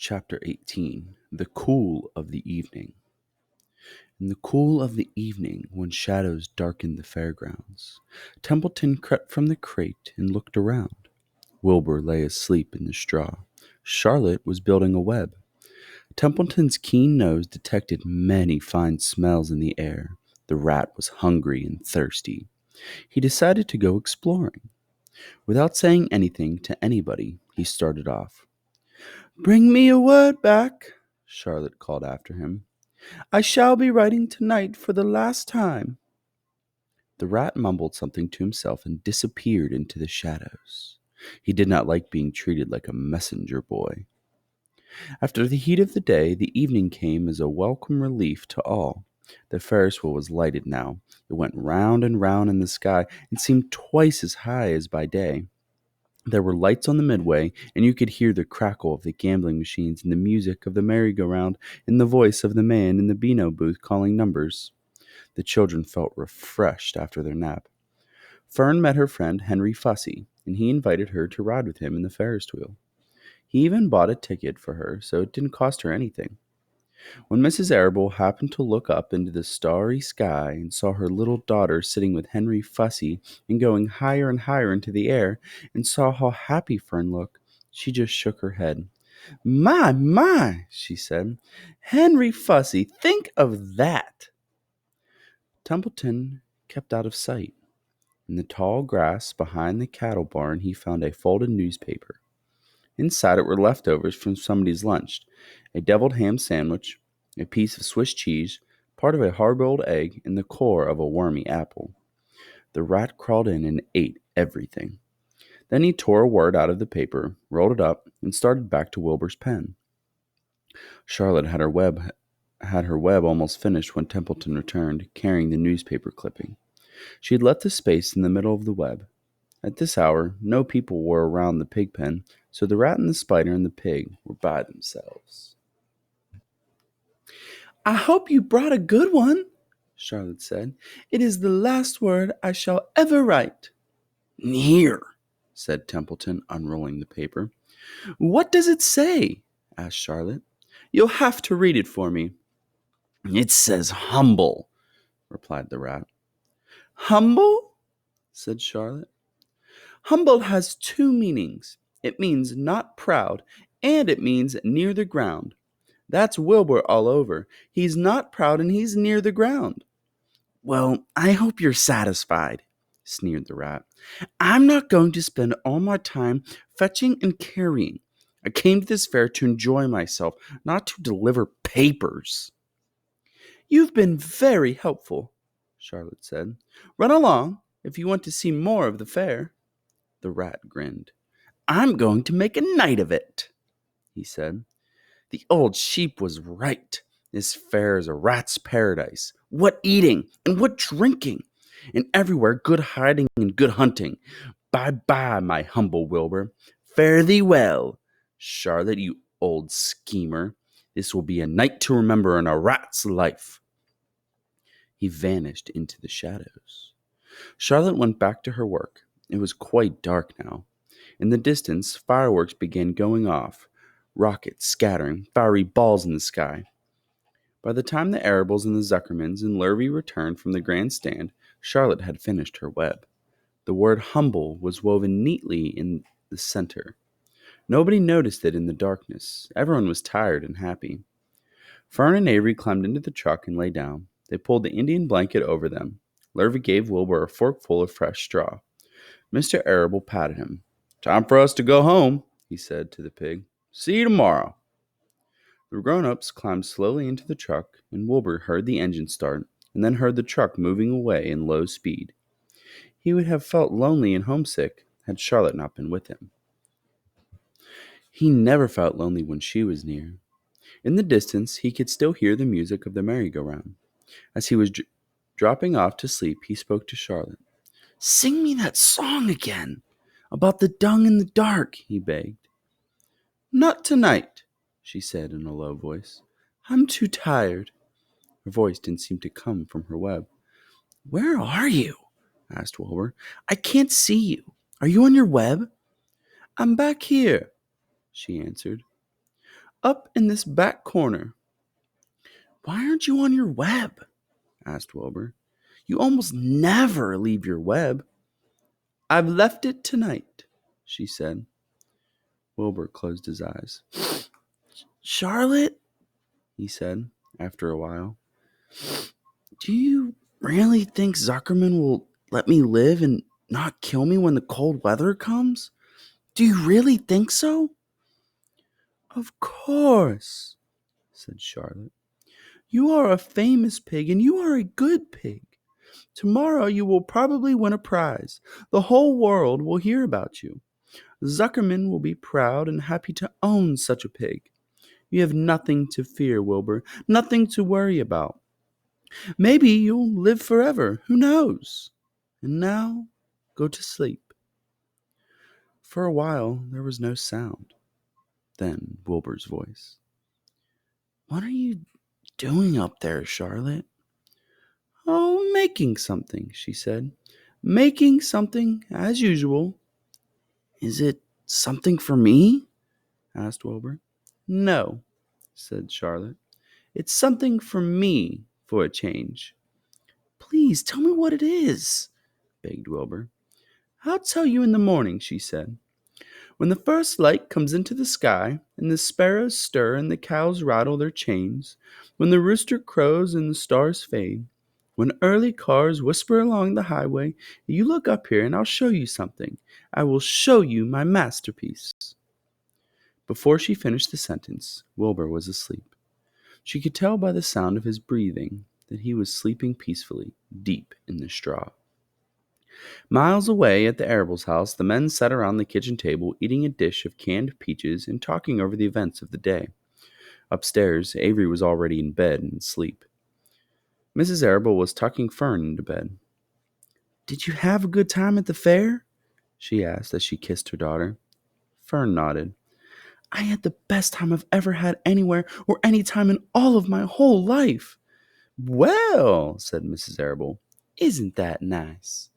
Chapter 18. The Cool of the Evening. In the cool of the evening, when shadows darkened the fairgrounds, Templeton crept from the crate and looked around. Wilbur lay asleep in the straw. Charlotte was building a web. Templeton's keen nose detected many fine smells in the air. The rat was hungry and thirsty. He decided to go exploring. Without saying anything to anybody, he started off. "Bring me a word back," Charlotte called after him. "I shall be writing tonight for the last time." The rat mumbled something to himself and disappeared into the shadows. He did not like being treated like a messenger boy. After the heat of the day, the evening came as a welcome relief to all. The Ferris wheel was lighted now. It went round and round in the sky and seemed twice as high as by day. There were lights on the midway, and you could hear the crackle of the gambling machines and the music of the merry-go-round and the voice of the man in the Beano booth calling numbers. The children felt refreshed after their nap. Fern met her friend Henry Fussy, and he invited her to ride with him in the Ferris wheel. He even bought a ticket for her, so it didn't cost her anything. When Mrs. Arable happened to look up into the starry sky and saw her little daughter sitting with Henry Fussy and going higher and higher into the air, and saw how happy Fern looked, she just shook her head. My, she said. "Henry Fussy, think of that!" Templeton kept out of sight. In the tall grass behind the cattle barn he found a folded newspaper. Inside it were leftovers from somebody's lunch, a deviled ham sandwich, a piece of Swiss cheese, part of a hard-boiled egg, and the core of a wormy apple. The rat crawled in and ate everything. Then he tore a word out of the paper, rolled it up, and started back to Wilbur's pen. Charlotte had her web almost finished when Templeton returned, carrying the newspaper clipping. She had left the space in the middle of the web. At this hour, no people were around the pig pen, so the rat and the spider and the pig were by themselves. "I hope you brought a good one," Charlotte said. "It is the last word I shall ever write." "Here," said Templeton, unrolling the paper. "What does it say?" asked Charlotte. "You'll have to read it for me." "It says humble," replied the rat. "Humble?" said Charlotte. "Humble has two meanings. It means not proud, and it means near the ground. That's Wilbur all over. He's not proud and he's near the ground." "Well, I hope you're satisfied," sneered the rat. "I'm not going to spend all my time fetching and carrying. I came to this fair to enjoy myself, not to deliver papers." "You've been very helpful," Charlotte said. "Run along if you want to see more of the fair." The rat grinned. "I'm going to make a night of it," he said. "The old sheep was right. This fair is a rat's paradise. What eating and what drinking! And everywhere good hiding and good hunting. Bye-bye, my humble Wilbur. Fare thee well, Charlotte, you old schemer. This will be a night to remember in a rat's life." He vanished into the shadows. Charlotte went back to her work. It was quite dark now. In the distance, fireworks began going off, rockets scattering fiery balls in the sky. By the time the Arables and the Zuckermans and Lurvy returned from the grandstand, Charlotte had finished her web. The word humble was woven neatly in the center. Nobody noticed it in the darkness. Everyone was tired and happy. Fern and Avery climbed into the truck and lay down. They pulled the Indian blanket over them. Lurvy gave Wilbur a forkful of fresh straw. Mr. Arable patted him. "Time for us to go home," he said to the pig. "See you tomorrow." The grown-ups climbed slowly into the truck, and Wilbur heard the engine start, and then heard the truck moving away in low speed. He would have felt lonely and homesick had Charlotte not been with him. He never felt lonely when she was near. In the distance, he could still hear the music of the merry-go-round. As he was dropping off to sleep, he spoke to Charlotte. "Sing me that song again, about the dung in the dark," he begged. "Not tonight," she said in a low voice. "I'm too tired." Her voice didn't seem to come from her web. "Where are you?" asked Wilbur. "I can't see you. Are you on your web?" "I'm back here," she answered. Up in this back corner. Why aren't you on your web? Asked Wilbur. You almost never leave your web. I've left it tonight, she said. Wilbur closed his eyes. Charlotte, he said after a while, do you really think Zuckerman will let me live and not kill me when the cold weather comes? Do you really think so? Of course, said Charlotte. You are a famous pig, and you are a good pig. Tomorrow you will probably win a prize. The whole world will hear about you. Zuckerman will be proud and happy to own such a pig. You have nothing to fear, Wilbur, nothing to worry about. Maybe you'll live forever, who knows? And now, go to sleep. For a while there was no sound. Then Wilbur's voice. What are you doing up there, Charlotte? Oh, making something, she said. Making something, as usual. Is it something for me? Asked Wilbur. No, said Charlotte. It's something for me, for a change. Please tell me what it is, begged Wilbur. I'll tell you in the morning, she said. When the first light comes into the sky, and the sparrows stir and the cows rattle their chains, when the rooster crows and the stars fade, when early cars whisper along the highway, you look up here and I'll show you something. I will show you my masterpiece. Before she finished the sentence, Wilbur was asleep. She could tell by the sound of his breathing that he was sleeping peacefully, deep in the straw. Miles away at the Arables' house, the men sat around the kitchen table eating a dish of canned peaches and talking over the events of the day. Upstairs, Avery was already in bed and asleep. Mrs. Arable was tucking Fern into bed. Did you have a good time at the fair? She asked as she kissed her daughter. Fern nodded. I had the best time I've ever had anywhere or any time in all of my whole life. Well, said Mrs. Arable, isn't that nice?